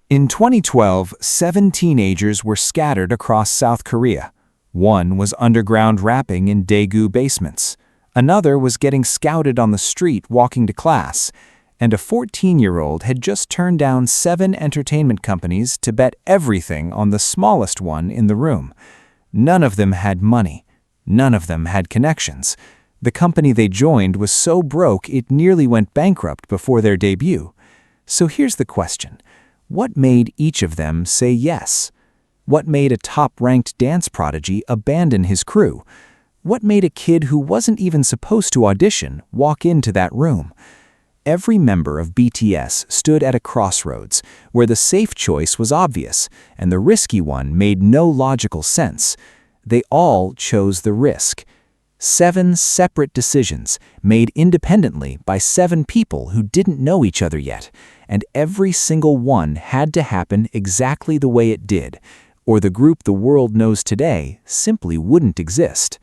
In 2012, 7 teenagers were scattered across South Korea. One was underground rapping in Daegu basements. Another was getting scouted on the street walking to class. And a 14-year-old had just turned down 7 entertainment companies to bet everything on the smallest one in the room. None of them had money. None of them had connections. The company they joined was so broke it nearly went bankrupt before their debut. So here's the question. What made each of them say yes? What made a top-ranked dance prodigy abandon his crew? What made a kid who wasn't even supposed to audition walk into that room? Every member of BTS stood at a crossroads where the safe choice was obvious and the risky one made no logical sense. They all chose the risk. 7 separate decisions made independently by 7 people who didn't know each other yet, and every single one had to happen exactly the way it did, or the group the world knows today simply wouldn't exist.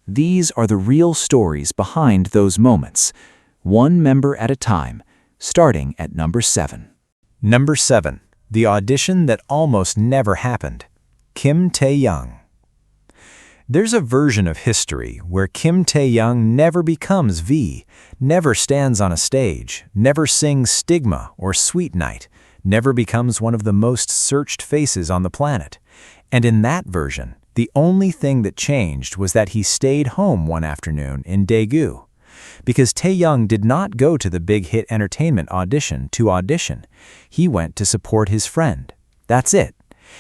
These are the real stories behind those moments. One member at a time, starting at number 7. Number 7. The audition that almost never happened. Kim Tae-young. There's a version of history where Kim Tae-young never becomes V, never stands on a stage, never sings Stigma or Sweet Night, never becomes one of the most searched faces on the planet. And in that version, the only thing that changed was that he stayed home one afternoon in Daegu. Because Tae-young did not go to the Big Hit Entertainment audition to audition. He went to support his friend. That's it.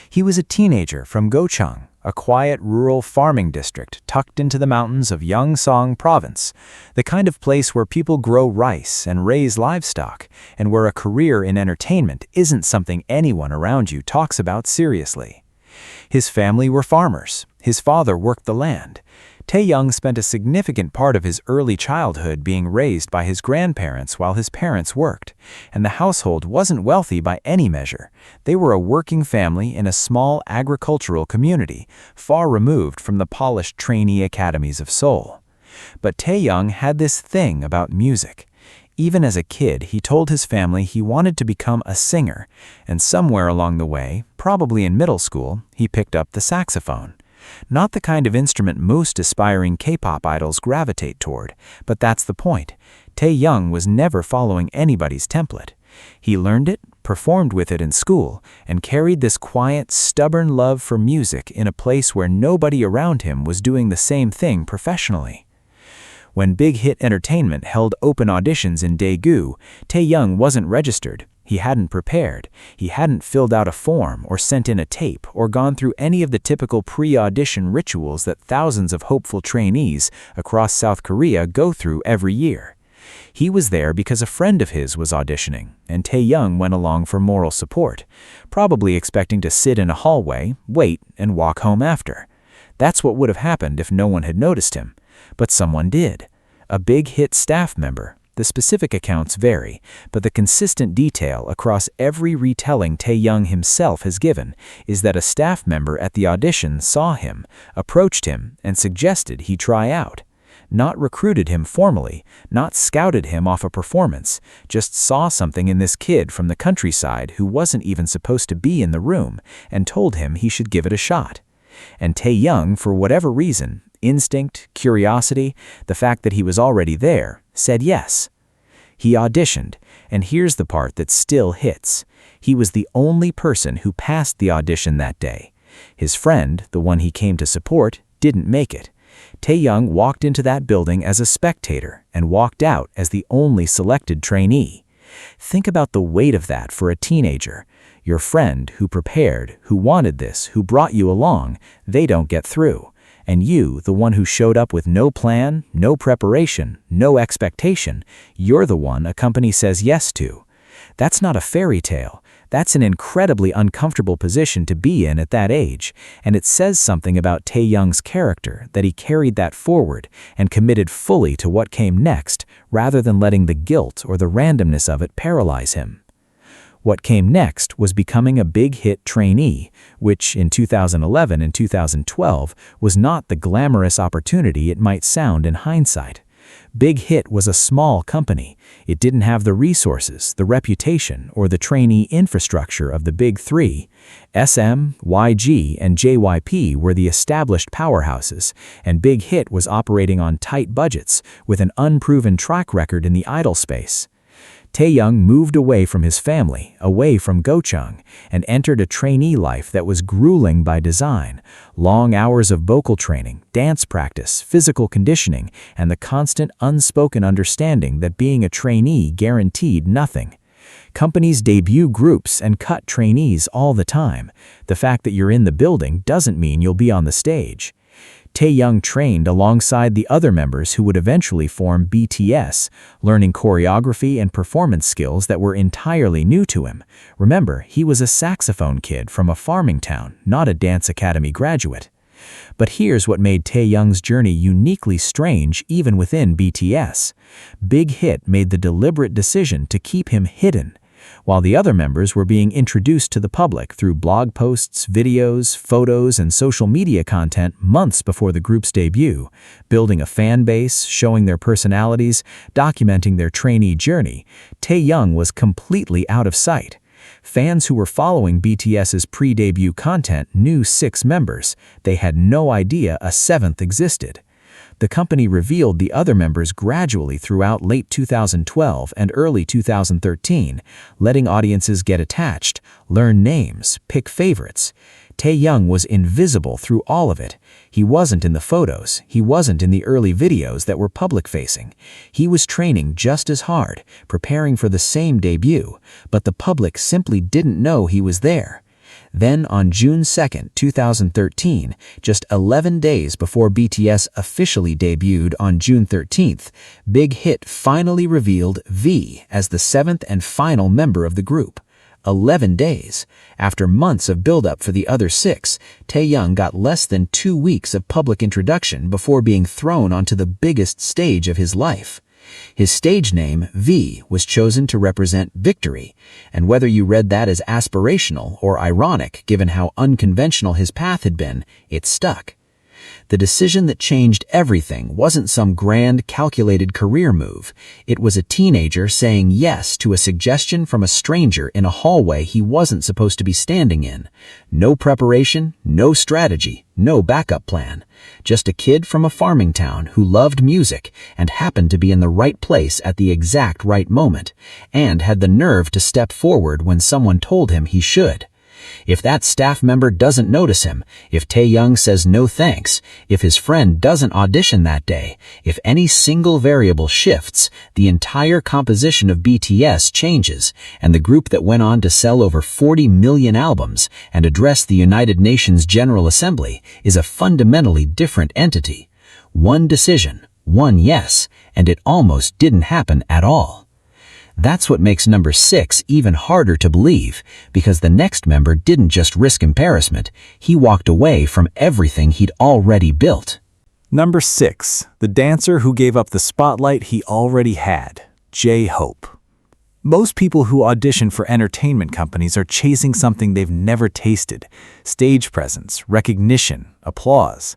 He was a teenager from Gocheong, a quiet rural farming district tucked into the mountains of Yeongseong Province, the kind of place where people grow rice and raise livestock, and where a career in entertainment isn't something anyone around you talks about seriously. His family were farmers. His father worked the land. Tae-young spent a significant part of his early childhood being raised by his grandparents while his parents worked, and the household wasn't wealthy by any measure. They were a working family in a small agricultural community, far removed from the polished trainee academies of Seoul. But Tae-young had this thing about music. Even as a kid, he told his family he wanted to become a singer, and somewhere along the way, probably in middle school, he picked up the saxophone. Not the kind of instrument most aspiring K-pop idols gravitate toward, but that's the point. Tae-young was never following anybody's template. He learned it, performed with it in school, and carried this quiet, stubborn love for music in a place where nobody around him was doing the same thing professionally. When Big Hit Entertainment held open auditions in Daegu, Tae-young wasn't registered. He hadn't prepared. He hadn't filled out a form or sent in a tape or gone through any of the typical pre-audition rituals that thousands of hopeful trainees across South Korea go through every year. He was there because a friend of his was auditioning, and Tae-young went along for moral support, probably expecting to sit in a hallway, wait, and walk home after. That's what would have happened if no one had noticed him. But someone did. A Big Hit staff member. The specific accounts vary, but the consistent detail across every retelling Tae-young himself has given is that a staff member at the audition saw him, approached him, and suggested he try out. Not recruited him formally, not scouted him off a performance, just saw something in this kid from the countryside who wasn't even supposed to be in the room and told him he should give it a shot. And Tae-young, for whatever reason, instinct, curiosity, the fact that he was already there, said yes. He auditioned, and here's the part that still hits. He was the only person who passed the audition that day. His friend, the one he came to support, didn't make it. Tae-young walked into that building as a spectator and walked out as the only selected trainee. Think about the weight of that for a teenager. Your friend who prepared, who wanted this, who brought you along, they don't get through. And you, the one who showed up with no plan, no preparation, no expectation, you're the one a company says yes to. That's not a fairy tale. That's an incredibly uncomfortable position to be in at that age, and it says something about Tae-young's character that he carried that forward and committed fully to what came next, rather than letting the guilt or the randomness of it paralyze him. What came next was becoming a Big Hit trainee, which in 2011 and 2012 was not the glamorous opportunity it might sound in hindsight. Big Hit was a small company. It didn't have the resources, the reputation, or the trainee infrastructure of the big three. SM, YG, and JYP were the established powerhouses, and Big Hit was operating on tight budgets with an unproven track record in the idol space. Taehyung moved away from his family, away from Gochung, and entered a trainee life that was grueling by design. Long hours of vocal training, dance practice, physical conditioning, and the constant unspoken understanding that being a trainee guaranteed nothing. Companies debut groups and cut trainees all the time. The fact that you're in the building doesn't mean you'll be on the stage. Taehyung trained alongside the other members who would eventually form BTS, learning choreography and performance skills that were entirely new to him. Remember, he was a saxophone kid from a farming town, not a dance academy graduate. But here's what made Taehyung's journey uniquely strange even within BTS. Big Hit made the deliberate decision to keep him hidden. While the other members were being introduced to the public through blog posts, videos, photos, and social media content months before the group's debut, building a fan base, showing their personalities, documenting their trainee journey, Taehyung was completely out of sight. Fans who were following BTS's pre-debut content knew 6 members. They had no idea a 7th existed. The company revealed the other members gradually throughout late 2012 and early 2013, letting audiences get attached, learn names, pick favorites. Taehyung was invisible through all of it. He wasn't in the photos, he wasn't in the early videos that were public-facing. He was training just as hard, preparing for the same debut, but the public simply didn't know he was there. Then on June 2, 2013, just 11 days before BTS officially debuted on June 13th, Big Hit finally revealed V as the 7th and final member of the group. 11 days. After months of build-up for the other 6, Taehyung got less than 2 weeks of public introduction before being thrown onto the biggest stage of his life. His stage name, V, was chosen to represent victory, and whether you read that as aspirational or ironic given how unconventional his path had been, it stuck. The decision that changed everything wasn't some grand, calculated career move. It was a teenager saying yes to a suggestion from a stranger in a hallway he wasn't supposed to be standing in. No preparation, no strategy, no backup plan. Just a kid from a farming town who loved music and happened to be in the right place at the exact right moment, and had the nerve to step forward when someone told him he should. If that staff member doesn't notice him, if Taehyung says no thanks, if his friend doesn't audition that day, if any single variable shifts, the entire composition of BTS changes, and the group that went on to sell over 40 million albums and address the United Nations General Assembly is a fundamentally different entity. One decision, one yes, and it almost didn't happen at all. That's what makes number 6 even harder to believe, because the next member didn't just risk embarrassment, he walked away from everything he'd already built. Number 6, the dancer who gave up the spotlight he already had, J-Hope. Most people who audition for entertainment companies are chasing something they've never tasted: stage presence, recognition, applause.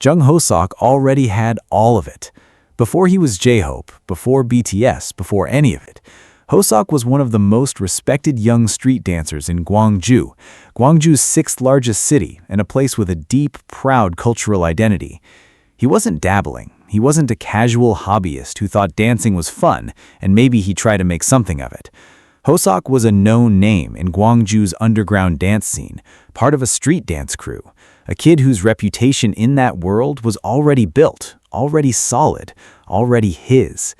Jung Ho-sok already had all of it. Before he was J-Hope, before BTS, before any of it, Ho-sok was one of the most respected young street dancers in Gwangju, Gwangju's 6th largest city, and a place with a deep, proud cultural identity. He wasn't dabbling. He wasn't a casual hobbyist who thought dancing was fun, and maybe he'd try to make something of it. Ho-sok was a known name in Gwangju's underground dance scene, part of a street dance crew, a kid whose reputation in that world was already built, already solid, already his.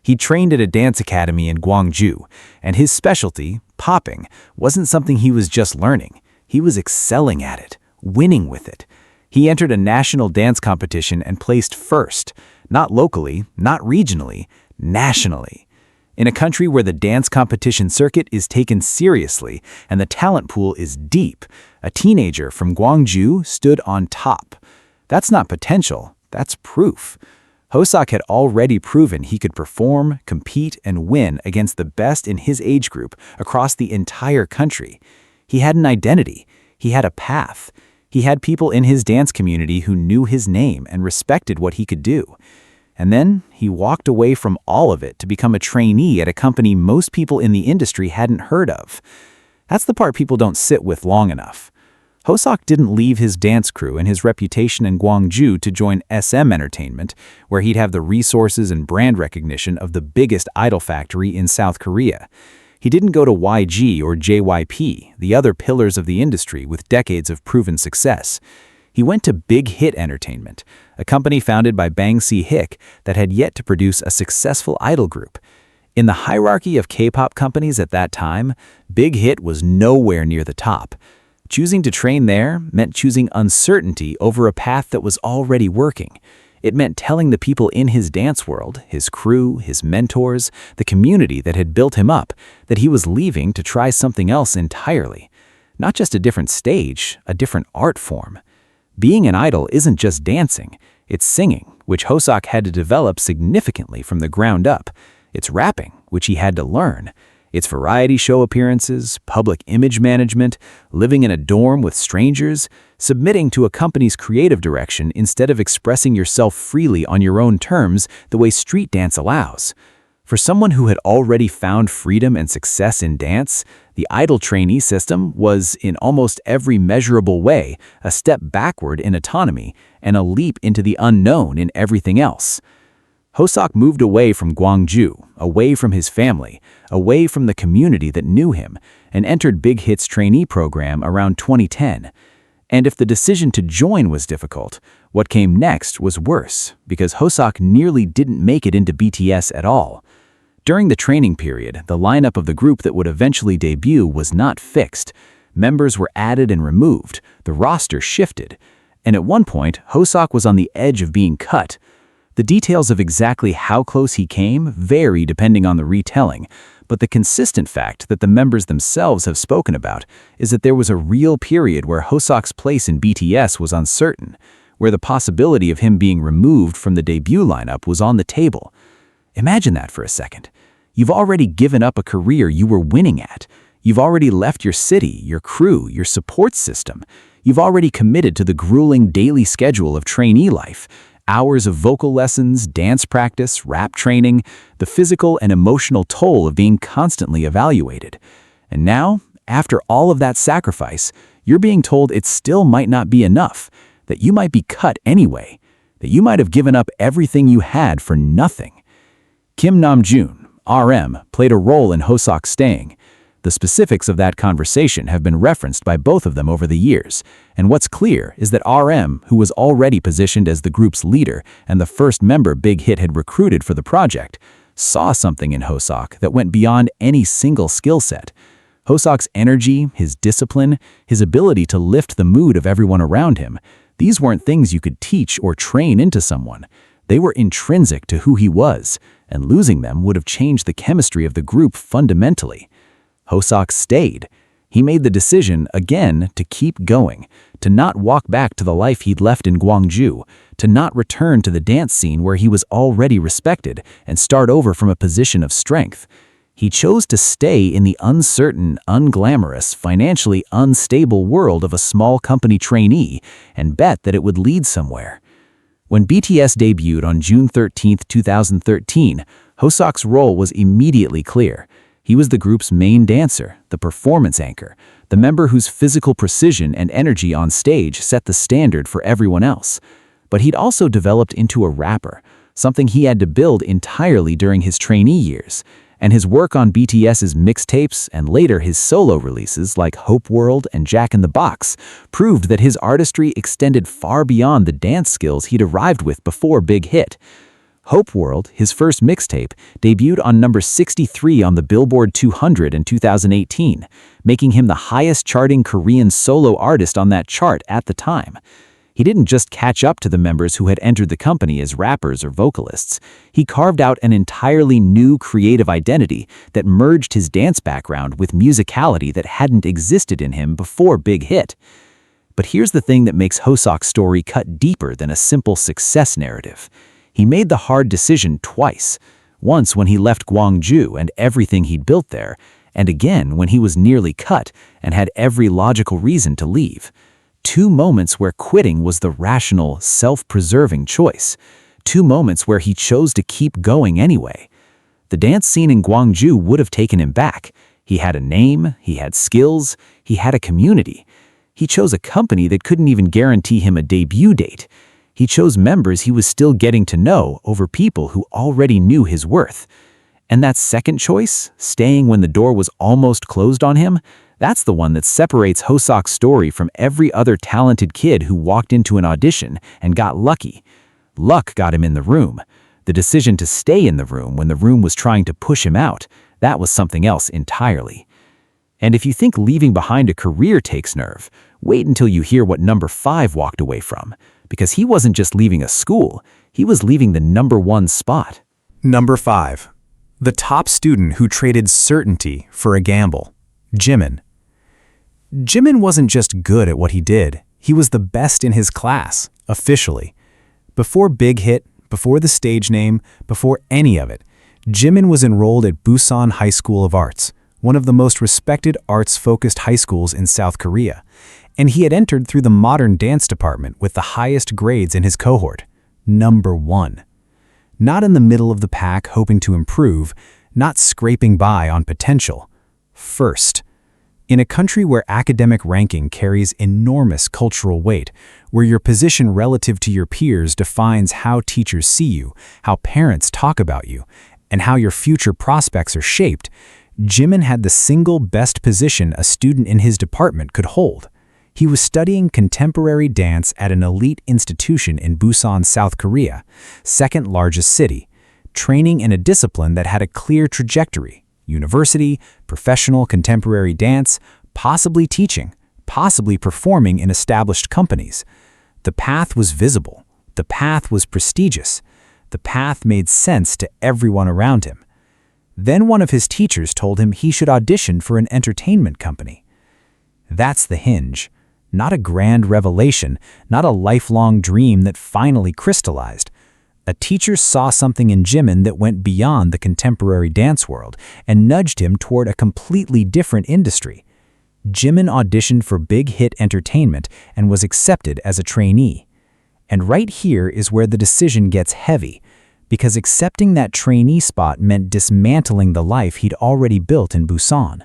He trained at a dance academy in Gwangju, and his specialty, popping, wasn't something he was just learning. He was excelling at it, winning with it. He entered a national dance competition and placed first, not locally, not regionally, nationally. In a country where the dance competition circuit is taken seriously and the talent pool is deep, a teenager from Gwangju stood on top. That's not potential, that's proof. Ho-sok had already proven he could perform, compete, and win against the best in his age group across the entire country. He had an identity. He had a path. He had people in his dance community who knew his name and respected what he could do. And then he walked away from all of it to become a trainee at a company most people in the industry hadn't heard of. That's the part people don't sit with long enough. Hoseok didn't leave his dance crew and his reputation in Gwangju to join SM Entertainment, where he'd have the resources and brand recognition of the biggest idol factory in South Korea. He didn't go to YG or JYP, the other pillars of the industry with decades of proven success. He went to Big Hit Entertainment, a company founded by Bang Si-hyuk that had yet to produce a successful idol group. In the hierarchy of K-pop companies at that time, Big Hit was nowhere near the top. Choosing to train there meant choosing uncertainty over a path that was already working. It meant telling the people in his dance world, his crew, his mentors, the community that had built him up, that he was leaving to try something else entirely. Not just a different stage, a different art form. Being an idol isn't just dancing, it's singing, which Hoseok had to develop significantly from the ground up. It's rapping, which he had to learn. It's variety show appearances, public image management, living in a dorm with strangers, submitting to a company's creative direction instead of expressing yourself freely on your own terms the way street dance allows. For someone who had already found freedom and success in dance, the idol trainee system was, in almost every measurable way, a step backward in autonomy and a leap into the unknown in everything else. Hoseok moved away from Gwangju, away from his family, away from the community that knew him, and entered Big Hit's trainee program around 2010. And if the decision to join was difficult, what came next was worse, because Hoseok nearly didn't make it into BTS at all. During the training period, the lineup of the group that would eventually debut was not fixed. Members were added and removed, the roster shifted, and at one point, Hoseok was on the edge of being cut. The details of exactly how close he came vary depending on the retelling, but the consistent fact that the members themselves have spoken about is that there was a real period where Hoseok's place in BTS was uncertain, where the possibility of him being removed from the debut lineup was on the table. Imagine that for a second. You've already given up a career you were winning at. You've already left your city, your crew, your support system. You've already committed to the grueling daily schedule of trainee life. Hours of vocal lessons, dance practice, rap training, the physical and emotional toll of being constantly evaluated. And now, after all of that sacrifice, you're being told it still might not be enough, that you might be cut anyway, that you might have given up everything you had for nothing. Kim Namjoon, RM, played a role in Hoseok's staying. The specifics of that conversation have been referenced by both of them over the years, and what's clear is that RM, who was already positioned as the group's leader and the first member Big Hit had recruited for the project, saw something in Hoseok that went beyond any single skill set. Hoseok's energy, his discipline, his ability to lift the mood of everyone around him, these weren't things you could teach or train into someone. They were intrinsic to who he was, and losing them would have changed the chemistry of the group fundamentally. Hoseok stayed. He made the decision, again, to keep going, to not walk back to the life he'd left in Gwangju, to not return to the dance scene where he was already respected and start over from a position of strength. He chose to stay in the uncertain, unglamorous, financially unstable world of a small company trainee and bet that it would lead somewhere. When BTS debuted on June 13, 2013, Hoseok's role was immediately clear. He was the group's main dancer, the performance anchor, the member whose physical precision and energy on stage set the standard for everyone else. But he'd also developed into a rapper, something he had to build entirely during his trainee years. And his work on BTS's mixtapes and later his solo releases like Hope World and Jack in the Box proved that his artistry extended far beyond the dance skills he'd arrived with before Big Hit. Hope World, his first mixtape, debuted on number 63 on the Billboard 200 in 2018, making him the highest-charting Korean solo artist on that chart at the time. He didn't just catch up to the members who had entered the company as rappers or vocalists. He carved out an entirely new creative identity that merged his dance background with musicality that hadn't existed in him before Big Hit. But here's the thing that makes Hoseok's story cut deeper than a simple success narrative. He made the hard decision twice, once when he left Gwangju and everything he'd built there, and again when he was nearly cut and had every logical reason to leave. Two moments where quitting was the rational, self-preserving choice. 2 moments where he chose to keep going anyway. The dance scene in Gwangju would have taken him back. He had a name, he had skills, he had a community. He chose a company that couldn't even guarantee him a debut date. He chose members he was still getting to know over people who already knew his worth. And that second choice, staying when the door was almost closed on him, that's the one that separates Hoseok's story from every other talented kid who walked into an audition and got lucky. Luck got him in the room. The decision to stay in the room when the room was trying to push him out, that was something else entirely. And if you think leaving behind a career takes nerve, wait until you hear what number 5 walked away from. Because he wasn't just leaving a school, he was leaving the number 1 spot. Number 5. The top student who traded certainty for a gamble. Jimin. Jimin wasn't just good at what he did, he was the best in his class, officially. Before Big Hit, before the stage name, before any of it, Jimin was enrolled at Busan High School of Arts, one of the most respected arts-focused high schools in South Korea, and he had entered through the modern dance department with the highest grades in his cohort, number 1. Not in the middle of the pack hoping to improve, not scraping by on potential. First. In a country where academic ranking carries enormous cultural weight, where your position relative to your peers defines how teachers see you, how parents talk about you, and how your future prospects are shaped, Jimin had the single best position a student in his department could hold. He was studying contemporary dance at an elite institution in Busan, South Korea, second largest city, training in a discipline that had a clear trajectory: university, professional contemporary dance, possibly teaching, possibly performing in established companies. The path was visible. The path was prestigious. The path made sense to everyone around him. Then one of his teachers told him he should audition for an entertainment company. That's the hinge. Not a grand revelation, not a lifelong dream that finally crystallized. A teacher saw something in Jimin that went beyond the contemporary dance world and nudged him toward a completely different industry. Jimin auditioned for Big Hit Entertainment and was accepted as a trainee. And right here is where the decision gets heavy, because accepting that trainee spot meant dismantling the life he'd already built in Busan.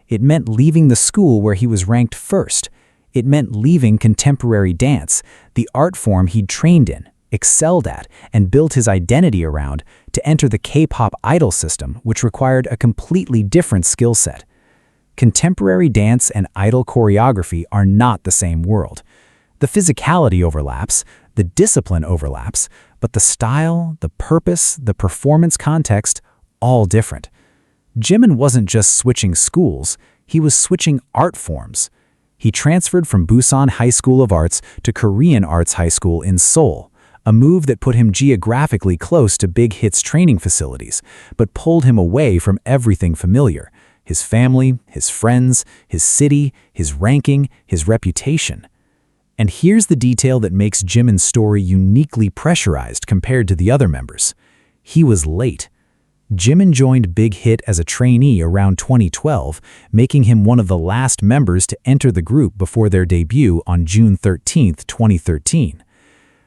It meant leaving the school where he was ranked first. It meant leaving contemporary dance, the art form he'd trained in, excelled at, and built his identity around, to enter the K-pop idol system, which required a completely different skill set. Contemporary dance and idol choreography are not the same world. The physicality overlaps, the discipline overlaps, but the style, the purpose, the performance context, all different. Jimin wasn't just switching schools, he was switching art forms. He transferred from Busan High School of Arts to Korean Arts High School in Seoul, a move that put him geographically close to Big Hit's training facilities, but pulled him away from everything familiar: his family, his friends, his city, his ranking, his reputation. And here's the detail that makes Jimin's story uniquely pressurized compared to the other members. He was late. Jimin joined Big Hit as a trainee around 2012, making him one of the last members to enter the group before their debut on June 13, 2013.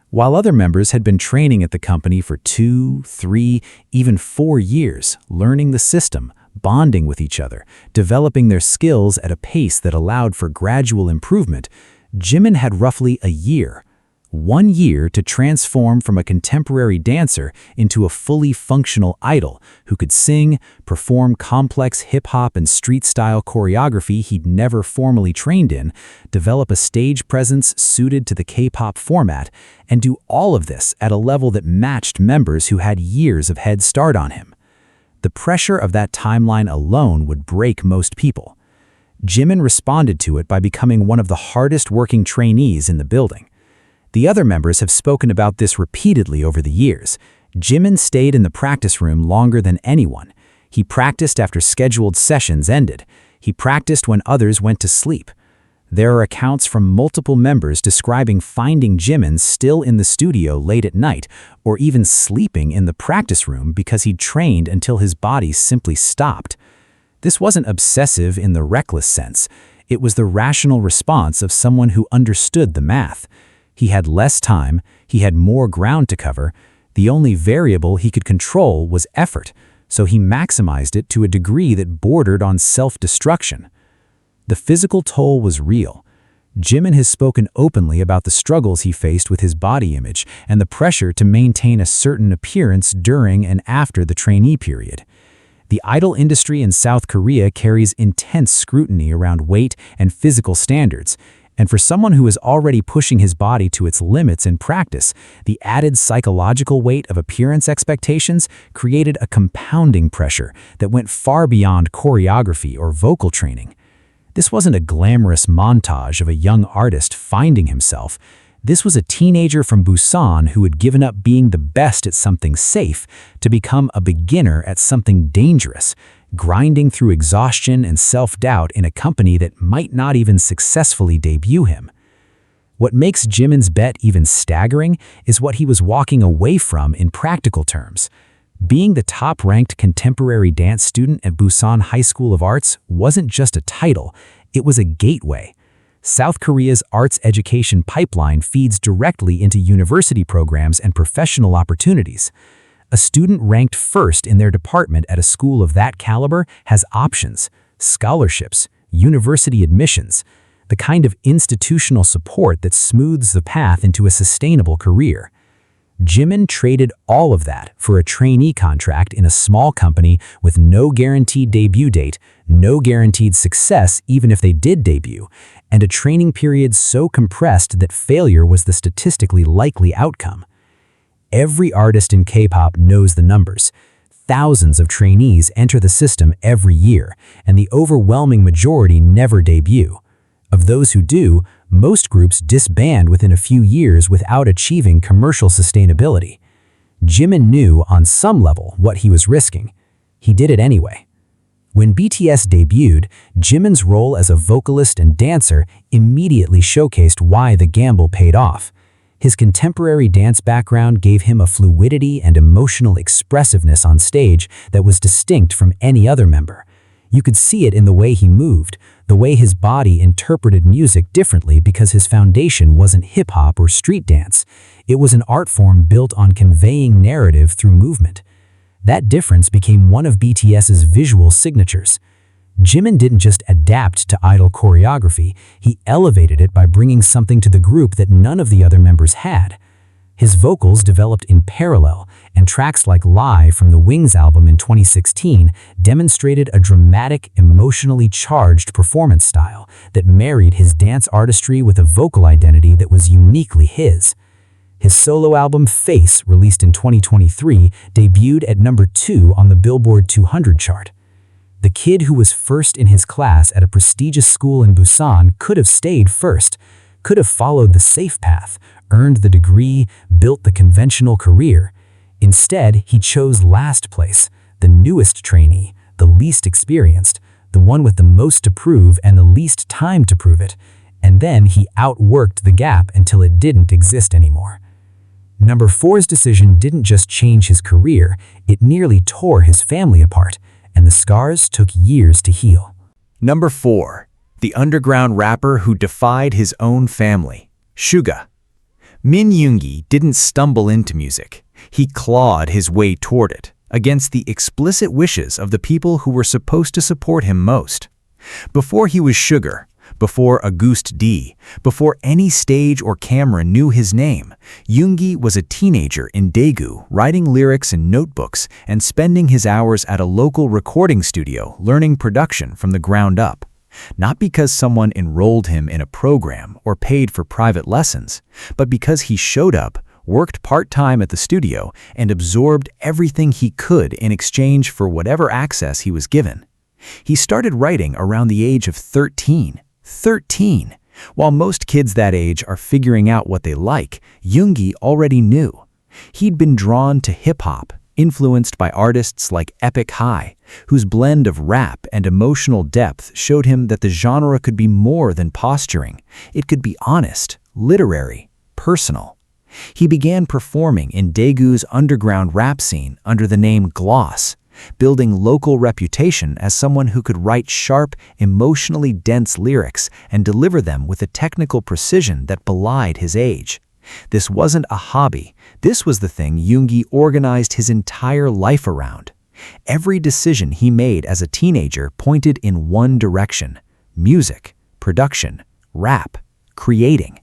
While other members had been training at the company for 2, 3, even 4 years, learning the system, bonding with each other, developing their skills at a pace that allowed for gradual improvement, Jimin had roughly a year. 1 year to transform from a contemporary dancer into a fully functional idol who could sing, perform complex hip-hop and street-style choreography he'd never formally trained in, develop a stage presence suited to the K-pop format, and do all of this at a level that matched members who had years of head start on him. The pressure of that timeline alone would break most people. Jimin responded to it by becoming one of the hardest-working trainees in the building. The other members have spoken about this repeatedly over the years. Jimin stayed in the practice room longer than anyone. He practiced after scheduled sessions ended. He practiced when others went to sleep. There are accounts from multiple members describing finding Jimin still in the studio late at night, or even sleeping in the practice room because he'd trained until his body simply stopped. This wasn't obsessive in the reckless sense. It was the rational response of someone who understood the math. He had less time, he had more ground to cover. The only variable he could control was effort, so he maximized it to a degree that bordered on self-destruction. The physical toll was real. Jimin has spoken openly about the struggles he faced with his body image and the pressure to maintain a certain appearance during and after the trainee period. The idol industry in South Korea carries intense scrutiny around weight and physical standards, and for someone who is already pushing his body to its limits in practice, the added psychological weight of appearance expectations created a compounding pressure that went far beyond choreography or vocal training. This wasn't a glamorous montage of a young artist finding himself. This was a teenager from Busan who had given up being the best at something safe to become a beginner at something dangerous, grinding through exhaustion and self-doubt in a company that might not even successfully debut him. What makes Jimin's bet even staggering is what he was walking away from in practical terms. Being the top-ranked contemporary dance student at Busan High School of Arts wasn't just a title, it was a gateway. South Korea's arts education pipeline feeds directly into university programs and professional opportunities. A student ranked first in their department at a school of that caliber has options, scholarships, university admissions, the kind of institutional support that smooths the path into a sustainable career. Jimin traded all of that for a trainee contract in a small company with no guaranteed debut date, no guaranteed success even if they did debut, and a training period so compressed that failure was the statistically likely outcome. Every artist in K-pop knows the numbers. Thousands of trainees enter the system every year, and the overwhelming majority never debut. Of those who do, most groups disband within a few years without achieving commercial sustainability. Jimin knew on some level what he was risking. He did it anyway. When BTS debuted, Jimin's role as a vocalist and dancer immediately showcased why the gamble paid off. His contemporary dance background gave him a fluidity and emotional expressiveness on stage that was distinct from any other member. You could see it in the way he moved, the way his body interpreted music differently because his foundation wasn't hip-hop or street dance. It was an art form built on conveying narrative through movement. That difference became one of BTS's visual signatures. Jimin didn't just adapt to idol choreography, he elevated it by bringing something to the group that none of the other members had. His vocals developed in parallel, and tracks like Lie from the Wings album in 2016 demonstrated a dramatic, emotionally charged performance style that married his dance artistry with a vocal identity that was uniquely his. His solo album Face, released in 2023, debuted at number 2 on the Billboard 200 chart. The kid who was first in his class at a prestigious school in Busan could have stayed first, could have followed the safe path, earned the degree, built the conventional career. Instead, he chose last place, the newest trainee, the least experienced, the one with the most to prove and the least time to prove it, and then he outworked the gap until it didn't exist anymore. Number 4's decision didn't just change his career, it nearly tore his family apart, and the scars took years to heal. Number 4. The underground rapper who defied his own family, Suga. Min Yoongi didn't stumble into music. He clawed his way toward it, against the explicit wishes of the people who were supposed to support him most. Before he was Sugar, before Auguste D, before any stage or camera knew his name, Yoongi was a teenager in Daegu writing lyrics in notebooks and spending his hours at a local recording studio learning production from the ground up. Not because someone enrolled him in a program or paid for private lessons, but because he showed up, worked part-time at the studio, and absorbed everything he could in exchange for whatever access he was given. He started writing around the age of 13. 13! While most kids that age are figuring out what they like, Yoongi already knew. He'd been drawn to hip-hop, influenced by artists like Epic High, whose blend of rap and emotional depth showed him that the genre could be more than posturing. It could be honest, literary, personal. He began performing in Daegu's underground rap scene under the name Gloss, building local reputation as someone who could write sharp, emotionally dense lyrics and deliver them with a technical precision that belied his age. This wasn't a hobby. This was the thing Yoongi organized his entire life around. Every decision he made as a teenager pointed in one direction: music, production, rap, creating.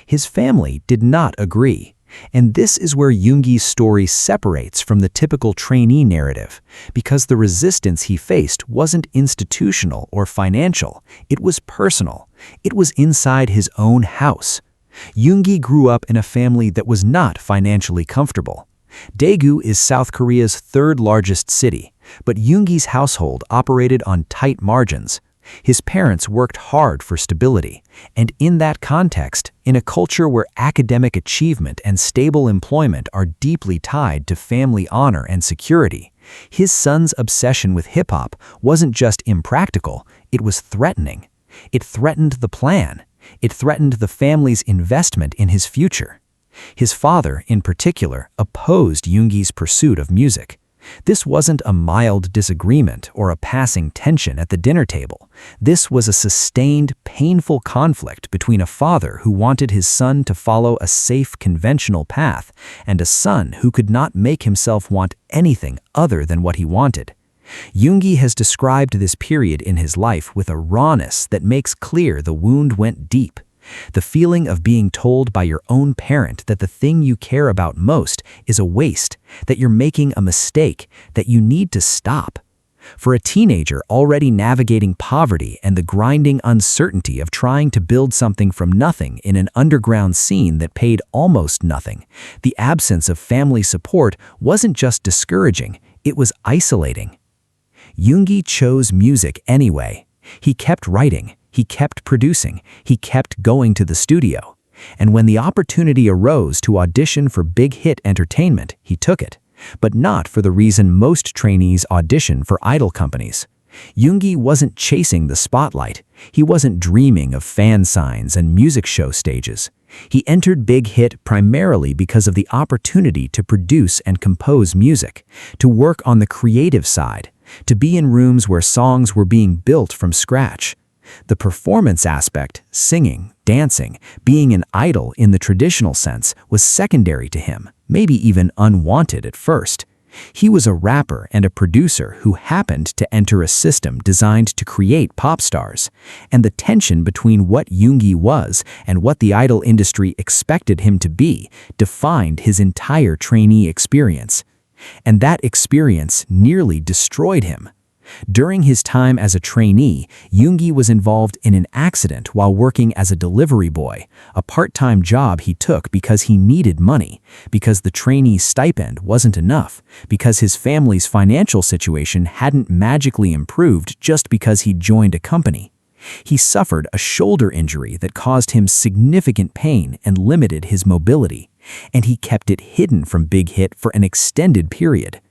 His family did not agree, and this is where Yoongi's story separates from the typical trainee narrative, because the resistance he faced wasn't institutional or financial, it was personal. It was inside his own house. Yoongi grew up in a family that was not financially comfortable. Daegu is South Korea's third largest city, but Yoongi's household operated on tight margins. His parents worked hard for stability, and in that context, in a culture where academic achievement and stable employment are deeply tied to family honor and security, his son's obsession with hip-hop wasn't just impractical, it was threatening. It threatened the plan. It threatened the family's investment in his future. His father, in particular, opposed Yoongi's pursuit of music. This wasn't a mild disagreement or a passing tension at the dinner table. This was a sustained, painful conflict between a father who wanted his son to follow a safe, conventional path and a son who could not make himself want anything other than what he wanted. Yoongi has described this period in his life with a rawness that makes clear the wound went deep. The feeling of being told by your own parent that the thing you care about most is a waste, that you're making a mistake, that you need to stop. For a teenager already navigating poverty and the grinding uncertainty of trying to build something from nothing in an underground scene that paid almost nothing, the absence of family support wasn't just discouraging, it was isolating. Yoongi chose music anyway. He kept writing. He kept producing, he kept going to the studio. And when the opportunity arose to audition for big hit entertainment, he took it. But not for the reason most trainees audition for idol companies. Yoongi wasn't chasing the spotlight. He wasn't dreaming of fan signs and music show stages. He entered Big Hit primarily because of the opportunity to produce and compose music, to work on the creative side, to be in rooms where songs were being built from scratch. The performance aspect, singing, dancing, being an idol in the traditional sense, was secondary to him, maybe even unwanted at first. He was a rapper and a producer who happened to enter a system designed to create pop stars, and the tension between what Yoongi was and what the idol industry expected him to be defined his entire trainee experience. And that experience nearly destroyed him. During his time as a trainee, Yoongi was involved in an accident while working as a delivery boy, a part-time job he took because he needed money, because the trainee stipend wasn't enough, because his family's financial situation hadn't magically improved just because he joined a company. He suffered a shoulder injury that caused him significant pain and limited his mobility, and he kept it hidden from Big Hit for an extended period.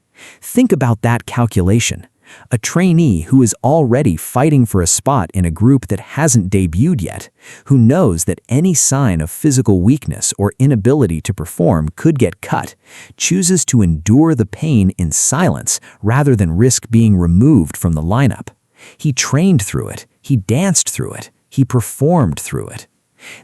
Think about that calculation. A trainee who is already fighting for a spot in a group that hasn't debuted yet, who knows that any sign of physical weakness or inability to perform could get cut, chooses to endure the pain in silence rather than risk being removed from the lineup. He trained through it, he danced through it, he performed through it.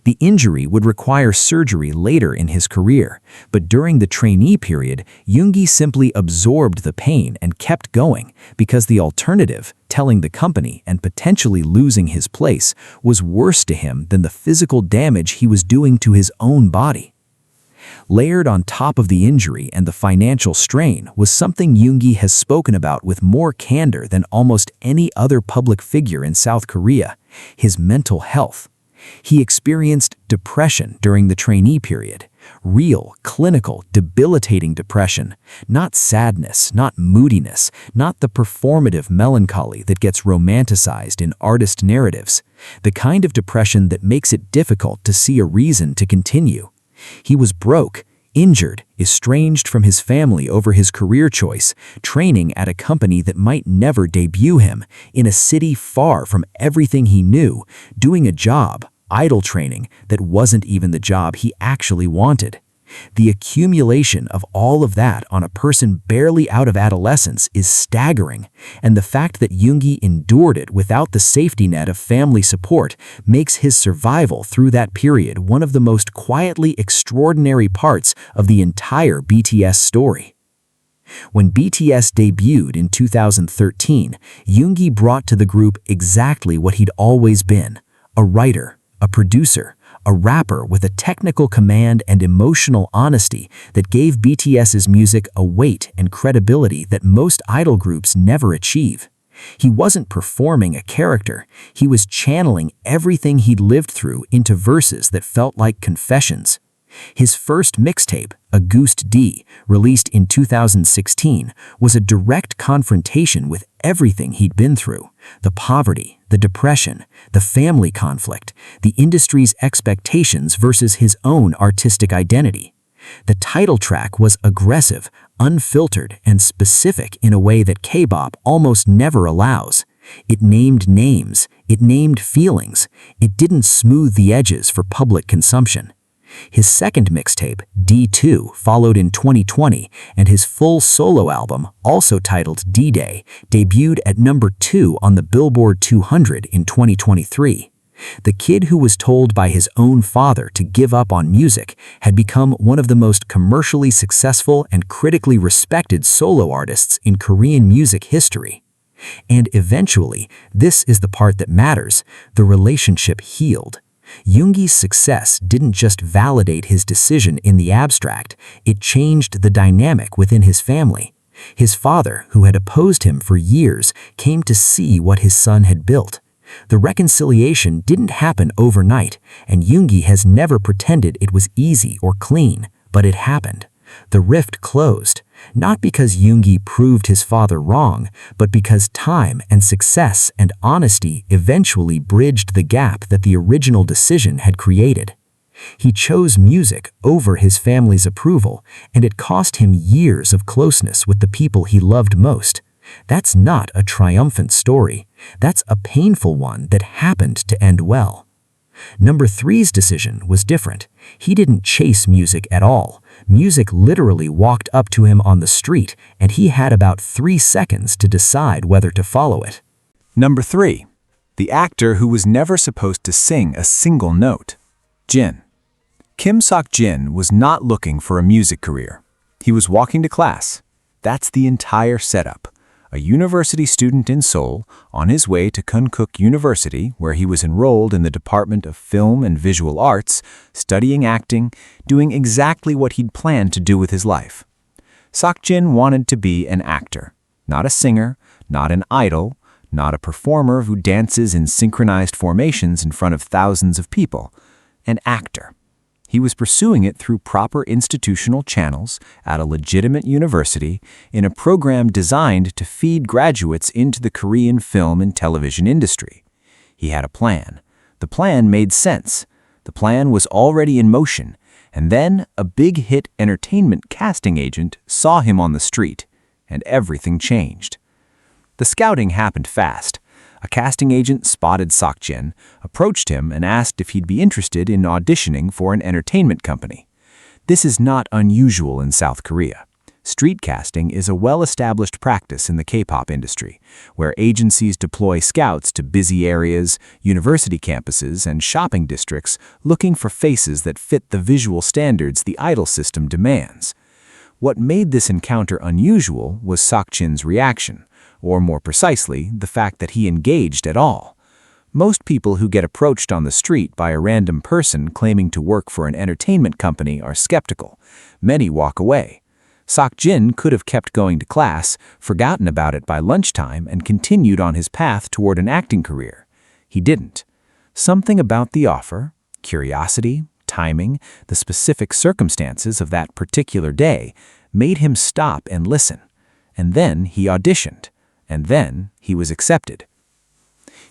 The injury would require surgery later in his career, but during the trainee period, Yoongi simply absorbed the pain and kept going because the alternative, telling the company and potentially losing his place, was worse to him than the physical damage he was doing to his own body. Layered on top of the injury and the financial strain was something Yoongi has spoken about with more candor than almost any other public figure in South Korea: his mental health. He experienced depression during the trainee period, real, clinical, debilitating depression, not sadness, not moodiness, not the performative melancholy that gets romanticized in artist narratives, the kind of depression that makes it difficult to see a reason to continue. He was broke, injured, estranged from his family over his career choice, training at a company that might never debut him, in a city far from everything he knew, doing a job, idol training, that wasn't even the job he actually wanted. The accumulation of all of that on a person barely out of adolescence is staggering, and the fact that Yoongi endured it without the safety net of family support makes his survival through that period one of the most quietly extraordinary parts of the entire BTS story. When BTS debuted in 2013, Yoongi brought to the group exactly what he'd always been: a writer, a producer, a rapper with a technical command and emotional honesty that gave BTS's music a weight and credibility that most idol groups never achieve. He wasn't performing a character, he was channeling everything he'd lived through into verses that felt like confessions. His first mixtape, August D, released in 2016, was a direct confrontation with everything he'd been through: the poverty, the depression, the family conflict, the industry's expectations versus his own artistic identity. The title track was aggressive, unfiltered, and specific in a way that K-pop almost never allows. It named names, it named feelings, it didn't smooth the edges for public consumption. His second mixtape, D2, followed in 2020, and his full solo album, also titled D-Day, debuted at number 2 on the Billboard 200 in 2023. The kid who was told by his own father to give up on music had become one of the most commercially successful and critically respected solo artists in Korean music history. And eventually, this is the part that matters, the relationship healed. Yoongi's success didn't just validate his decision in the abstract, it changed the dynamic within his family. His father, who had opposed him for years, came to see what his son had built. The reconciliation didn't happen overnight, and Yoongi has never pretended it was easy or clean, but it happened. The rift closed, not because Yoongi proved his father wrong, but because time and success and honesty eventually bridged the gap that the original decision had created. He chose music over his family's approval, and it cost him years of closeness with the people he loved most. That's not a triumphant story. That's a painful one that happened to end well. Number 3's decision was different. He didn't chase music at all. Music literally walked up to him on the street, and he had about 3 seconds to decide whether to follow it. Number 3. The actor who was never supposed to sing a single note. Jin. Kim Sok-jin was not looking for a music career. He was walking to class. That's the entire setup. A university student in Seoul, on his way to Jungkook University, where he was enrolled in the Department of Film and Visual Arts, studying acting, doing exactly what he'd planned to do with his life. Sok-jin wanted to be an actor, not a singer, not an idol, not a performer who dances in synchronized formations in front of thousands of people, an actor. He was pursuing it through proper institutional channels at a legitimate university in a program designed to feed graduates into the Korean film and television industry. He had a plan. The plan made sense. The plan was already in motion, and then a big-hit entertainment casting agent saw him on the street, and everything changed. The scouting happened fast. A casting agent spotted Sok-jin, approached him, and asked if he'd be interested in auditioning for an entertainment company. This is not unusual in South Korea. Street casting is a well-established practice in the K-pop industry, where agencies deploy scouts to busy areas, university campuses, and shopping districts looking for faces that fit the visual standards the idol system demands. What made this encounter unusual was Sok-jin's reaction, or more precisely, the fact that he engaged at all. Most people who get approached on the street by a random person claiming to work for an entertainment company are skeptical. Many walk away. Sok-jin could have kept going to class, forgotten about it by lunchtime, and continued on his path toward an acting career. He didn't. Something about the offer, curiosity, timing, the specific circumstances of that particular day, made him stop and listen. And then he auditioned. And then he was accepted.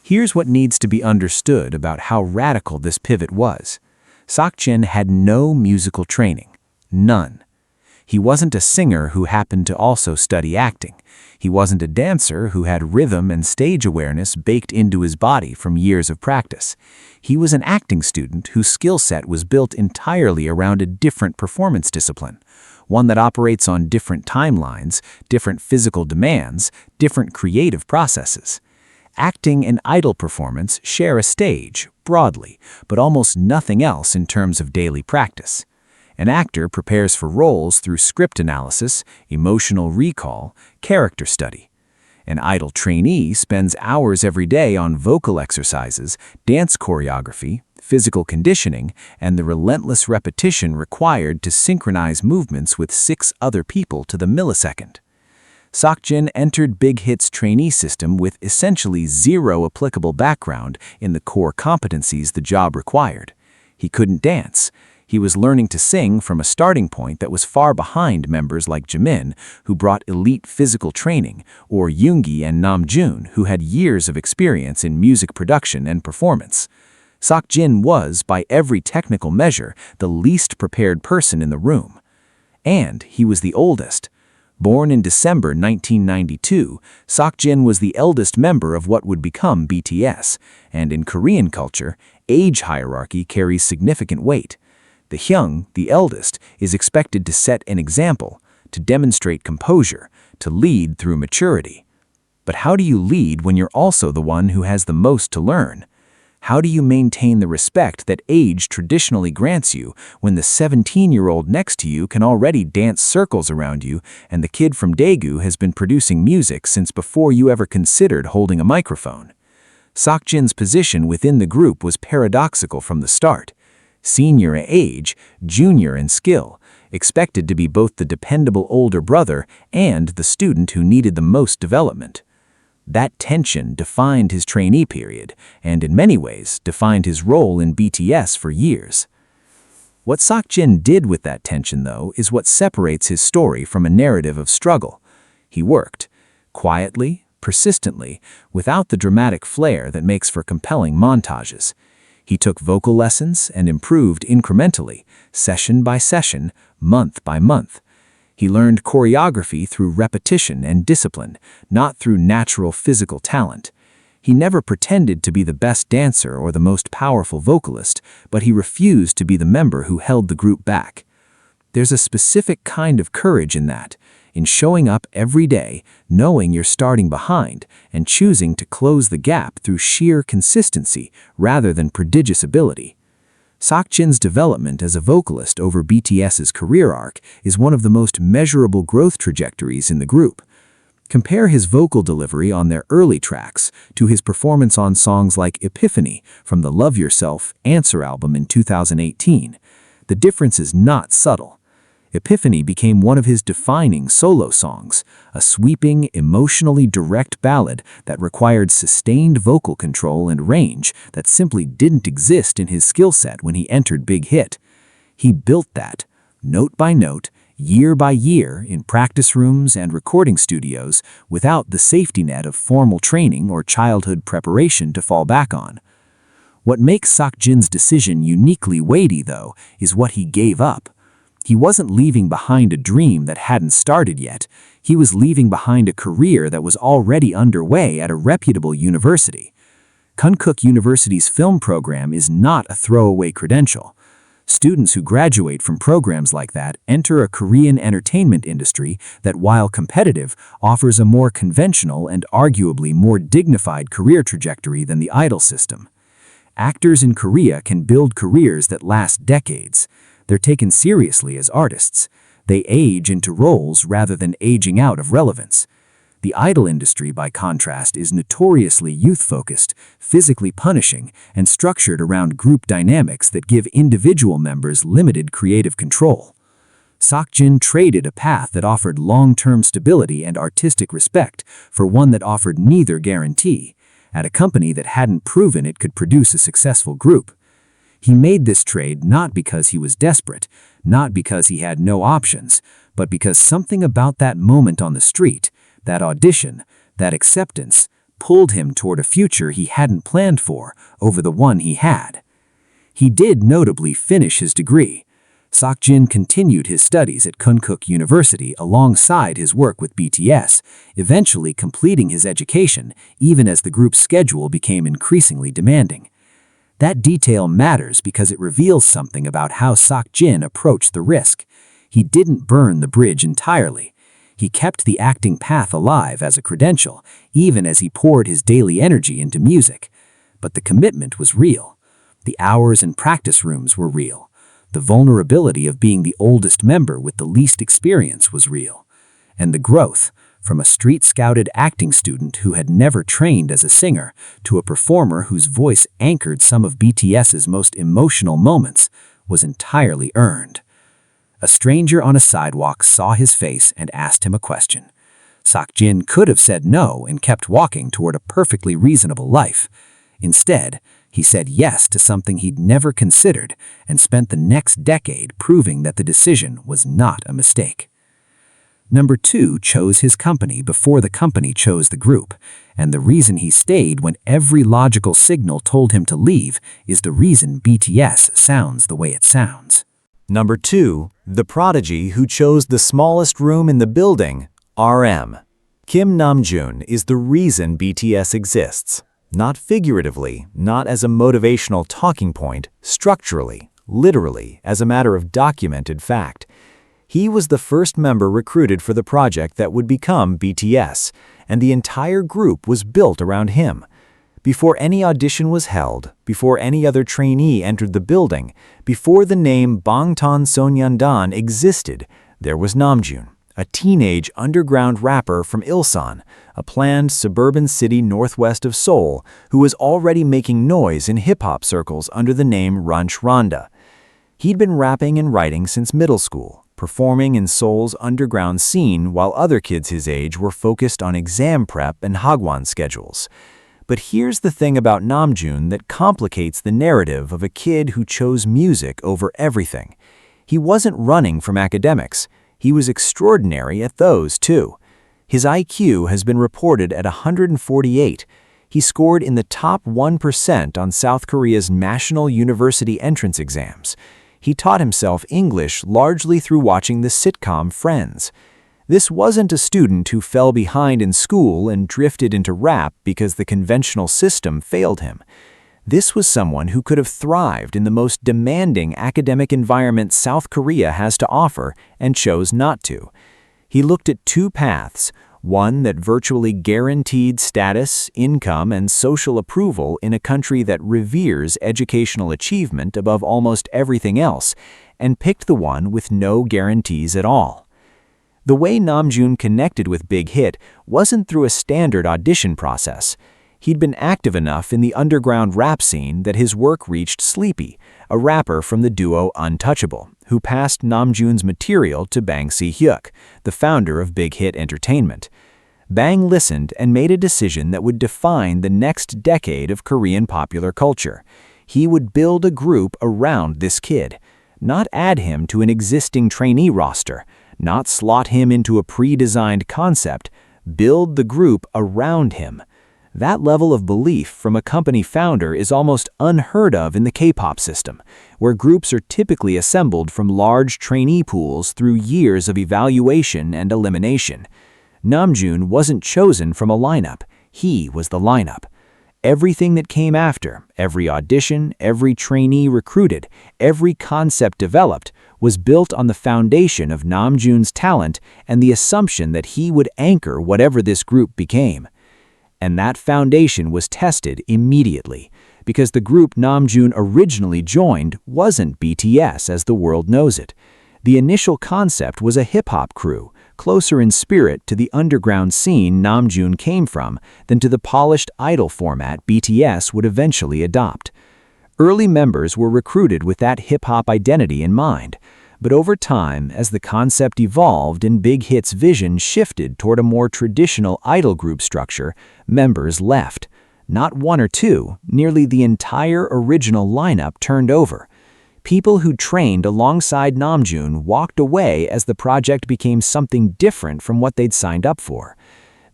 Here's what needs to be understood about how radical this pivot was. Sok-jin had no musical training. None. He wasn't a singer who happened to also study acting. He wasn't a dancer who had rhythm and stage awareness baked into his body from years of practice. He was an acting student whose skill set was built entirely around a different performance discipline, one that operates on different timelines, different physical demands, different creative processes. Acting and idol performance share a stage, broadly, but almost nothing else in terms of daily practice. An actor prepares for roles through script analysis, emotional recall, character study. An idol trainee spends hours every day on vocal exercises, dance choreography, physical conditioning, and the relentless repetition required to synchronize movements with 6 other people to the millisecond. Seokjin entered Big Hit's trainee system with essentially zero applicable background in the core competencies the job required. He couldn't dance. He was learning to sing from a starting point that was far behind members like Jimin, who brought elite physical training, or Yoongi and Namjoon, who had years of experience in music production and performance. Seokjin was, by every technical measure, the least prepared person in the room. And he was the oldest. Born in December 1992, Seokjin was the eldest member of what would become BTS, and in Korean culture, age hierarchy carries significant weight. The Hyung, the eldest, is expected to set an example, to demonstrate composure, to lead through maturity. But how do you lead when you're also the one who has the most to learn? How do you maintain the respect that age traditionally grants you when the 17-year-old next to you can already dance circles around you and the kid from Daegu has been producing music since before you ever considered holding a microphone? Seokjin's position within the group was paradoxical from the start. Senior in age, junior in skill, expected to be both the dependable older brother and the student who needed the most development. That tension defined his trainee period, and in many ways defined his role in BTS for years. What Seokjin did with that tension, though, is what separates his story from a narrative of struggle. He worked, quietly, persistently, without the dramatic flair that makes for compelling montages. He took vocal lessons and improved incrementally, session by session, month by month. He learned choreography through repetition and discipline, not through natural physical talent. He never pretended to be the best dancer or the most powerful vocalist, but he refused to be the member who held the group back. There's a specific kind of courage in that, in showing up every day, knowing you're starting behind, and choosing to close the gap through sheer consistency rather than prodigious ability. Seokjin's development as a vocalist over BTS's career arc is one of the most measurable growth trajectories in the group. Compare his vocal delivery on their early tracks to his performance on songs like Epiphany from the Love Yourself Answer album in 2018. The difference is not subtle. Epiphany became one of his defining solo songs, a sweeping, emotionally direct ballad that required sustained vocal control and range that simply didn't exist in his skill set when he entered Big Hit. He built that, note by note, year by year, in practice rooms and recording studios without the safety net of formal training or childhood preparation to fall back on. What makes Seokjin's decision uniquely weighty, though, is what he gave up. He wasn't leaving behind a dream that hadn't started yet. He was leaving behind a career that was already underway at a reputable university. Jungkook University's film program is not a throwaway credential. Students who graduate from programs like that enter a Korean entertainment industry that, while competitive, offers a more conventional and arguably more dignified career trajectory than the idol system. Actors in Korea can build careers that last decades. They're taken seriously as artists. They age into roles rather than aging out of relevance. The idol industry, by contrast, is notoriously youth-focused, physically punishing, and structured around group dynamics that give individual members limited creative control. Seokjin traded a path that offered long-term stability and artistic respect for one that offered neither guarantee, at a company that hadn't proven it could produce a successful group. He made this trade not because he was desperate, not because he had no options, but because something about that moment on the street, that audition, that acceptance, pulled him toward a future he hadn't planned for over the one he had. He did notably finish his degree. Seokjin continued his studies at Konkuk University alongside his work with BTS, eventually completing his education even as the group's schedule became increasingly demanding. That detail matters because it reveals something about how Seokjin approached the risk. He didn't burn the bridge entirely. He kept the acting path alive as a credential, even as he poured his daily energy into music. But the commitment was real. The hours in practice rooms were real. The vulnerability of being the oldest member with the least experience was real. And the growth, from a street-scouted acting student who had never trained as a singer to a performer whose voice anchored some of BTS's most emotional moments, was entirely earned. A stranger on a sidewalk saw his face and asked him a question. Seokjin could have said no and kept walking toward a perfectly reasonable life. Instead, he said yes to something he'd never considered and spent the next decade proving that the decision was not a mistake. Number 2 chose his company before the company chose the group, and the reason he stayed when every logical signal told him to leave is the reason BTS sounds the way it sounds. Number 2, the prodigy who chose the smallest room in the building, RM. Kim Namjoon is the reason BTS exists. Not figuratively, not as a motivational talking point, structurally, literally, as a matter of documented fact. He was the first member recruited for the project that would become BTS, and the entire group was built around him. Before any audition was held, before any other trainee entered the building, before the name Bangtan Sonyeondan existed, there was Namjoon, a teenage underground rapper from Ilsan, a planned suburban city northwest of Seoul, who was already making noise in hip-hop circles under the name Runch Ronda. He'd been rapping and writing since middle school, performing in Seoul's underground scene while other kids his age were focused on exam prep and hagwon schedules. But here's the thing about Namjoon that complicates the narrative of a kid who chose music over everything. He wasn't running from academics. He was extraordinary at those, too. His IQ has been reported at 148. He scored in the top 1% on South Korea's national university entrance exams. He taught himself English largely through watching the sitcom Friends. This wasn't a student who fell behind in school and drifted into rap because the conventional system failed him. This was someone who could have thrived in the most demanding academic environment South Korea has to offer and chose not to. He looked at 2 paths, one that virtually guaranteed status, income, and social approval in a country that reveres educational achievement above almost everything else, and picked the one with no guarantees at all. The way Namjoon connected with Big Hit wasn't through a standard audition process. He'd been active enough in the underground rap scene that his work reached Sleepy, a rapper from the duo Untouchable, who passed Namjoon's material to Bang Si-hyuk, the founder of Big Hit Entertainment. Bang listened and made a decision that would define the next decade of Korean popular culture. He would build a group around this kid, not add him to an existing trainee roster, not slot him into a pre-designed concept, build the group around him. That level of belief from a company founder is almost unheard of in the K-pop system, where groups are typically assembled from large trainee pools through years of evaluation and elimination. Namjoon wasn't chosen from a lineup, he was the lineup. Everything that came after, every audition, every trainee recruited, every concept developed, was built on the foundation of Namjoon's talent and the assumption that he would anchor whatever this group became. And that foundation was tested immediately, because the group Namjoon originally joined wasn't BTS as the world knows it. The initial concept was a hip-hop crew, closer in spirit to the underground scene Namjoon came from than to the polished idol format BTS would eventually adopt. Early members were recruited with that hip-hop identity in mind, but over time, as the concept evolved and Big Hit's vision shifted toward a more traditional idol group structure, members left. Not 1 or 2, nearly the entire original lineup turned over. People who trained alongside Namjoon walked away as the project became something different from what they'd signed up for.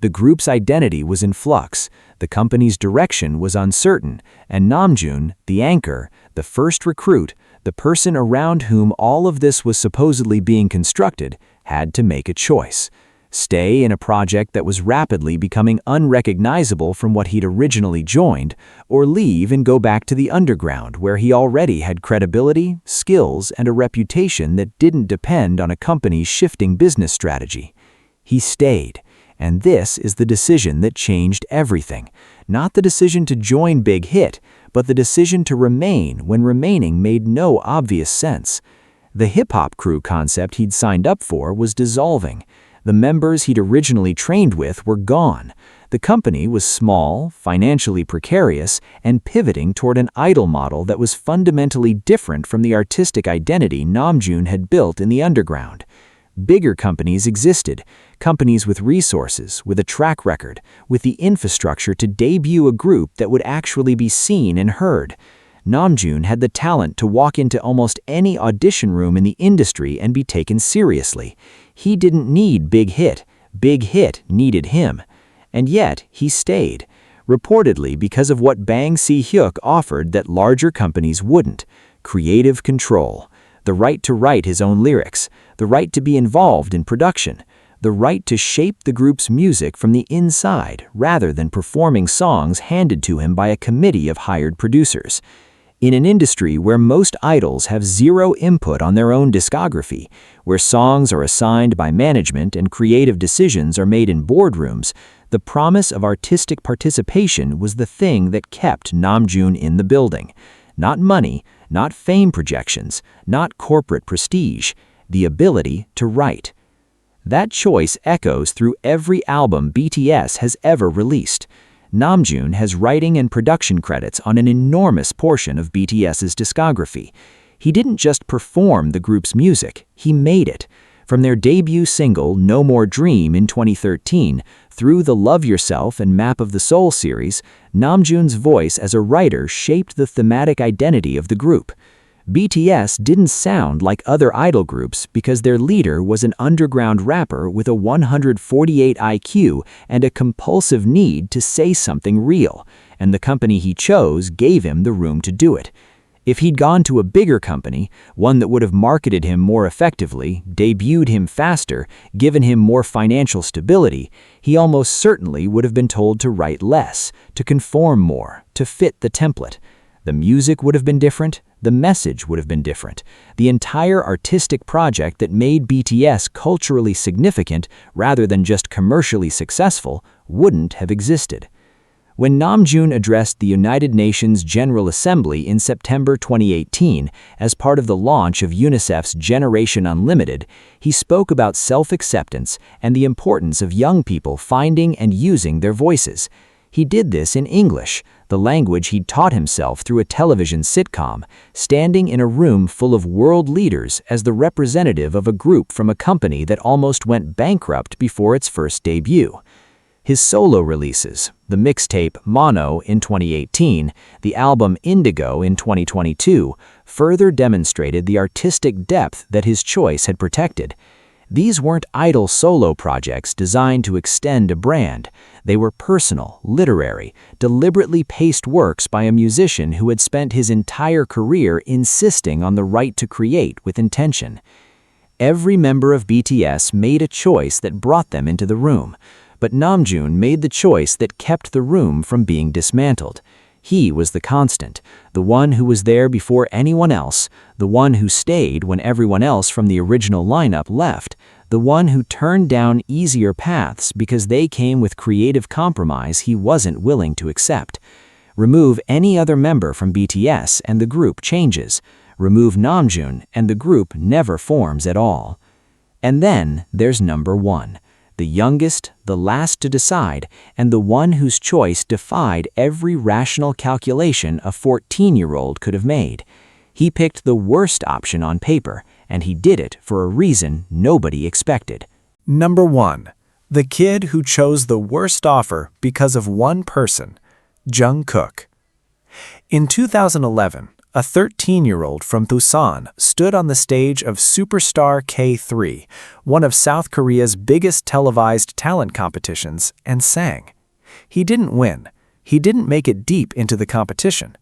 The group's identity was in flux, the company's direction was uncertain, and Namjoon, the anchor, the first recruit, the person around whom all of this was supposedly being constructed, had to make a choice. Stay in a project that was rapidly becoming unrecognizable from what he'd originally joined, or leave and go back to the underground where he already had credibility, skills, and a reputation that didn't depend on a company's shifting business strategy. He stayed, and this is the decision that changed everything. Not the decision to join Big Hit, but the decision to remain when remaining made no obvious sense. The hip-hop crew concept he'd signed up for was dissolving. The members he'd originally trained with were gone. The company was small, financially precarious, and pivoting toward an idol model that was fundamentally different from the artistic identity Namjoon had built in the underground. Bigger companies existed, companies with resources, with a track record, with the infrastructure to debut a group that would actually be seen and heard. Namjoon had the talent to walk into almost any audition room in the industry and be taken seriously. He didn't need Big Hit. Big Hit needed him. And yet, he stayed, reportedly because of what Bang Si-hyuk offered that larger companies wouldn't: creative control, the right to write his own lyrics, the right to be involved in production, the right to shape the group's music from the inside rather than performing songs handed to him by a committee of hired producers. In an industry where most idols have zero input on their own discography, where songs are assigned by management and creative decisions are made in boardrooms, the promise of artistic participation was the thing that kept Namjoon in the building. Not money, not fame projections, not corporate prestige, the ability to write. That choice echoes through every album BTS has ever released. Namjoon has writing and production credits on an enormous portion of BTS's discography. He didn't just perform the group's music, he made it. From their debut single No More Dream in 2013 through the Love Yourself and Map of the Soul series, Namjoon's voice as a writer shaped the thematic identity of the group. BTS didn't sound like other idol groups because their leader was an underground rapper with a 148 IQ and a compulsive need to say something real, and the company he chose gave him the room to do it. If he'd gone to a bigger company, one that would have marketed him more effectively, debuted him faster, given him more financial stability, he almost certainly would have been told to write less, to conform more, to fit the template. The music would have been different, the message would have been different. The entire artistic project that made BTS culturally significant rather than just commercially successful wouldn't have existed. When Namjoon addressed the United Nations General Assembly in September 2018 as part of the launch of UNICEF's Generation Unlimited, he spoke about self-acceptance and the importance of young people finding and using their voices. He did this in English, the language he'd taught himself through a television sitcom, standing in a room full of world leaders as the representative of a group from a company that almost went bankrupt before its first debut. His solo releases, the mixtape Mono in 2018, the album Indigo in 2022, further demonstrated the artistic depth that his choice had protected. These weren't idle solo projects designed to extend a brand. They were personal, literary, deliberately paced works by a musician who had spent his entire career insisting on the right to create with intention. Every member of BTS made a choice that brought them into the room, but Namjoon made the choice that kept the room from being dismantled. He was the constant, the one who was there before anyone else, the one who stayed when everyone else from the original lineup left, the one who turned down easier paths because they came with creative compromise he wasn't willing to accept. Remove any other member from BTS and the group changes. Remove Namjoon and the group never forms at all. And then there's number one. The youngest, the last to decide, and the one whose choice defied every rational calculation a 14-year-old could have made. He picked the worst option on paper, and he did it for a reason nobody expected. Number 1. The kid who chose the worst offer because of one person, Jungkook. In 2011, A 13-year-old from Busan stood on the stage of Superstar K3, one of South Korea's biggest televised talent competitions, and sang. He didn't win. He didn't make it deep into the competition.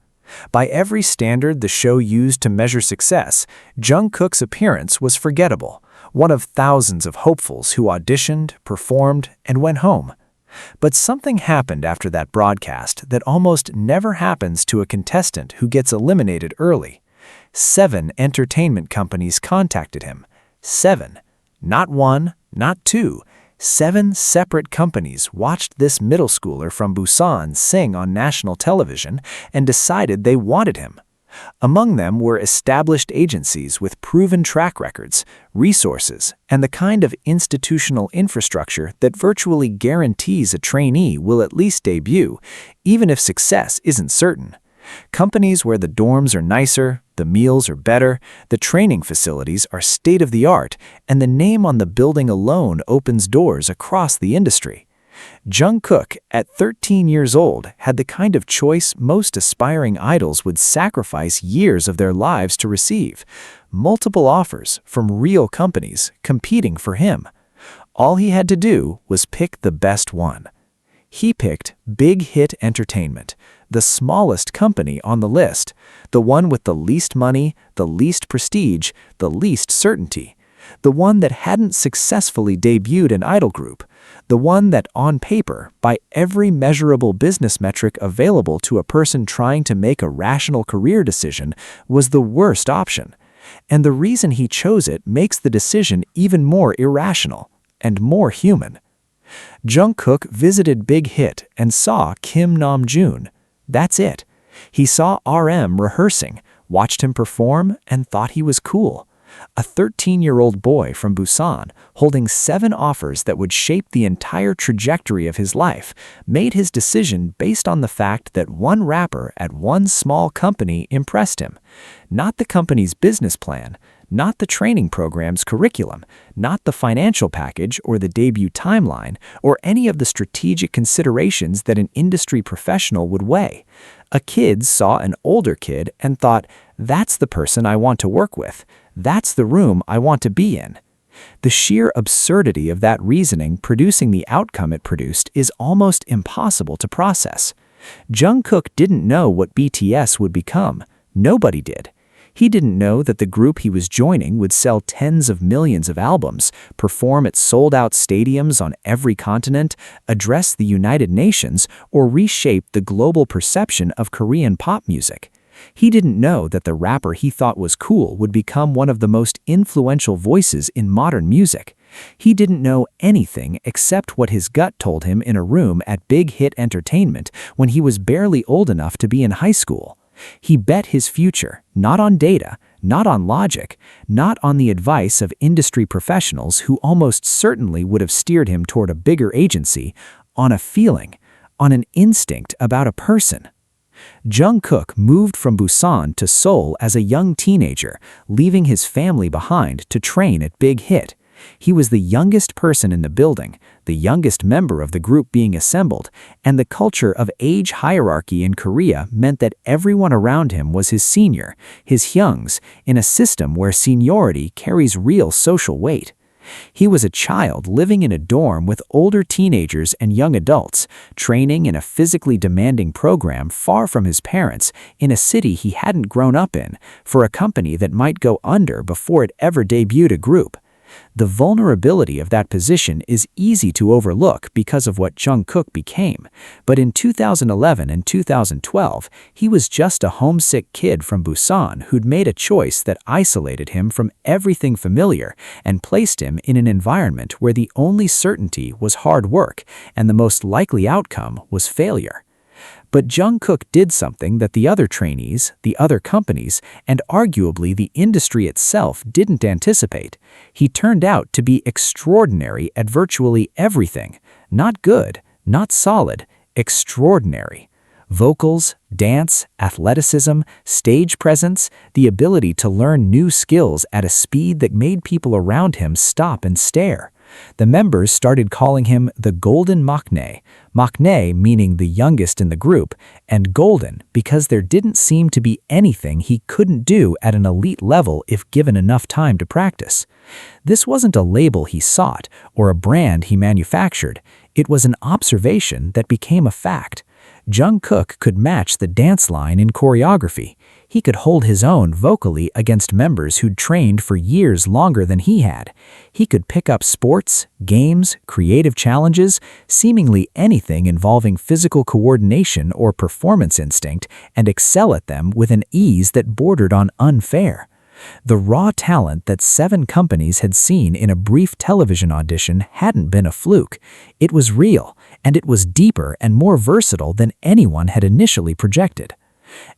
By every standard the show used to measure success, Jungkook's appearance was forgettable, one of thousands of hopefuls who auditioned, performed, and went home. But something happened after that broadcast that almost never happens to a contestant who gets eliminated early. 7 entertainment companies contacted him. 7. Not 1, not 2. 7 separate companies watched this middle schooler from Busan sing on national television and decided they wanted him. Among them were established agencies with proven track records, resources, and the kind of institutional infrastructure that virtually guarantees a trainee will at least debut, even if success isn't certain. Companies where the dorms are nicer, the meals are better, the training facilities are state-of-the-art, and the name on the building alone opens doors across the industry. Jungkook, at 13 years old, had the kind of choice most aspiring idols would sacrifice years of their lives to receive. Multiple offers from real companies competing for him. All he had to do was pick the best one. He picked Big Hit Entertainment, the smallest company on the list, the one with the least money, the least prestige, the least certainty, the one that hadn't successfully debuted an idol group, the one that, on paper, by every measurable business metric available to a person trying to make a rational career decision, was the worst option. And the reason he chose it makes the decision even more irrational and more human. Jungkook visited Big Hit and saw Kim Namjoon. That's it. He saw RM rehearsing, watched him perform, and thought he was cool. A 13-year-old boy from Busan, holding 7 offers that would shape the entire trajectory of his life, made his decision based on the fact that one rapper at one small company impressed him. Not the company's business plan, not the training program's curriculum, not the financial package or the debut timeline, or any of the strategic considerations that an industry professional would weigh. A kid saw an older kid and thought, "That's the person I want to work with. That's the room I want to be in." The sheer absurdity of that reasoning producing the outcome it produced is almost impossible to process. Jungkook didn't know what BTS would become. Nobody did. He didn't know that the group he was joining would sell tens of millions of albums, perform at sold-out stadiums on every continent, address the United Nations, or reshape the global perception of Korean pop music. He didn't know that the rapper he thought was cool would become one of the most influential voices in modern music. He didn't know anything except what his gut told him in a room at Big Hit Entertainment when he was barely old enough to be in high school. He bet his future, not on data, not on logic, not on the advice of industry professionals who almost certainly would have steered him toward a bigger agency, on a feeling, on an instinct about a person. Jungkook moved from Busan to Seoul as a young teenager, leaving his family behind to train at Big Hit. He was the youngest person in the building, the youngest member of the group being assembled, and the culture of age hierarchy in Korea meant that everyone around him was his senior, his hyungs, in a system where seniority carries real social weight. He was a child living in a dorm with older teenagers and young adults, training in a physically demanding program far from his parents, in a city he hadn't grown up in, for a company that might go under before it ever debuted a group. The vulnerability of that position is easy to overlook because of what Jungkook became, but in 2011 and 2012, he was just a homesick kid from Busan who'd made a choice that isolated him from everything familiar and placed him in an environment where the only certainty was hard work and the most likely outcome was failure. But Jungkook did something that the other trainees, the other companies, and arguably the industry itself didn't anticipate. He turned out to be extraordinary at virtually everything. Not good, not solid, extraordinary. Vocals, dance, athleticism, stage presence, the ability to learn new skills at a speed that made people around him stop and stare. The members started calling him the Golden Maknae, Maknae meaning the youngest in the group, and golden because there didn't seem to be anything he couldn't do at an elite level if given enough time to practice. This wasn't a label he sought or a brand he manufactured. It was an observation that became a fact. Jungkook could match the dance line in choreography. He could hold his own vocally against members who'd trained for years longer than he had. He could pick up sports, games, creative challenges, seemingly anything involving physical coordination or performance instinct, and excel at them with an ease that bordered on unfair. The raw talent that 7 companies had seen in a brief television audition hadn't been a fluke. It was real, and it was deeper and more versatile than anyone had initially projected.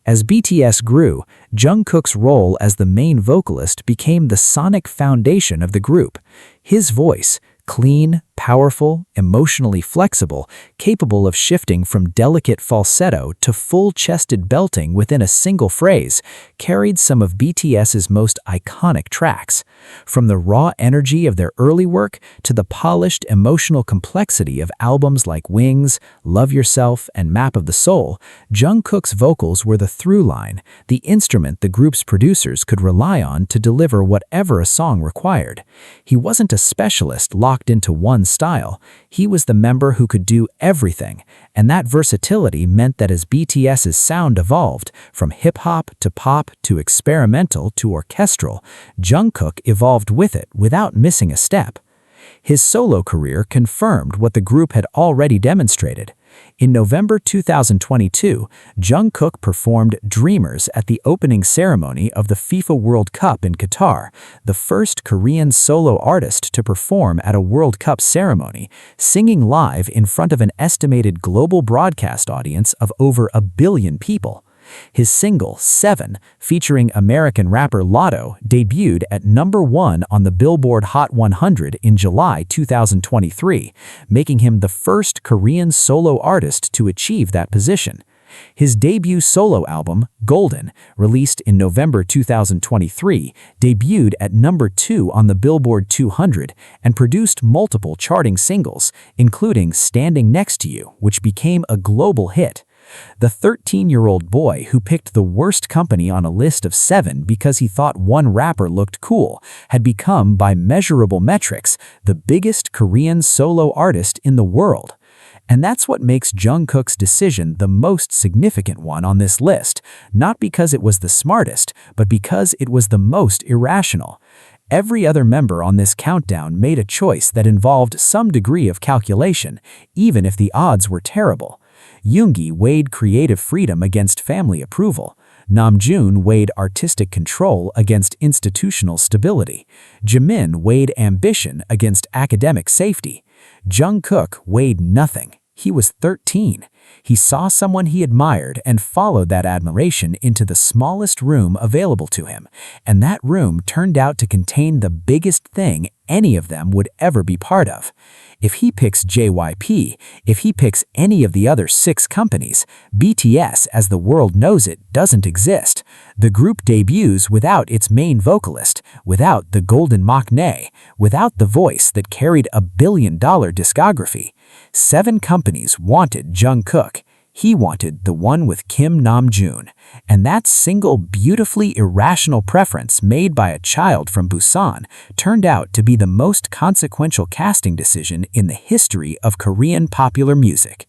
As BTS grew, Jungkook's role as the main vocalist became the sonic foundation of the group. His voice, clean, powerful, emotionally flexible, capable of shifting from delicate falsetto to full-chested belting within a single phrase, carried some of BTS's most iconic tracks. From the raw energy of their early work to the polished emotional complexity of albums like Wings, Love Yourself, and Map of the Soul, Jungkook's vocals were the through line, the instrument the group's producers could rely on to deliver whatever a song required. He wasn't a specialist locked into one style. He was the member who could do everything, and that versatility meant that as BTS's sound evolved, from hip-hop to pop to experimental to orchestral, Jungkook evolved with it without missing a step. His solo career confirmed what the group had already demonstrated. In November 2022, Jungkook performed Dreamers at the opening ceremony of the FIFA World Cup in Qatar, the first Korean solo artist to perform at a World Cup ceremony, singing live in front of an estimated global broadcast audience of over 1 billion people. His single, 7, featuring American rapper Lotto, debuted at #1 on the Billboard Hot 100 in July 2023, making him the first Korean solo artist to achieve that position. His debut solo album, Golden, released in November 2023, debuted at #2 on the Billboard 200 and produced multiple charting singles, including Standing Next to You, which became a global hit. The 13-year-old boy who picked the worst company on a list of 7 because he thought one rapper looked cool had become, by measurable metrics, the biggest Korean solo artist in the world. And that's what makes Jungkook's decision the most significant one on this list, not because it was the smartest, but because it was the most irrational. Every other member on this countdown made a choice that involved some degree of calculation, even if the odds were terrible. Yoongi weighed creative freedom against family approval. Namjoon weighed artistic control against institutional stability. Jimin weighed ambition against academic safety. Jungkook weighed nothing. He was 13. He saw someone he admired and followed that admiration into the smallest room available to him, and that room turned out to contain the biggest thing any of them would ever be part of. If he picks JYP, if he picks any of the other 6 companies, BTS as the world knows it doesn't exist. The group debuts without its main vocalist, without the Golden Maknae, without the voice that carried a billion-dollar discography. 7 companies wanted Jungkook. He wanted the one with Kim Namjoon, and that single beautifully irrational preference made by a child from Busan turned out to be the most consequential casting decision in the history of Korean popular music.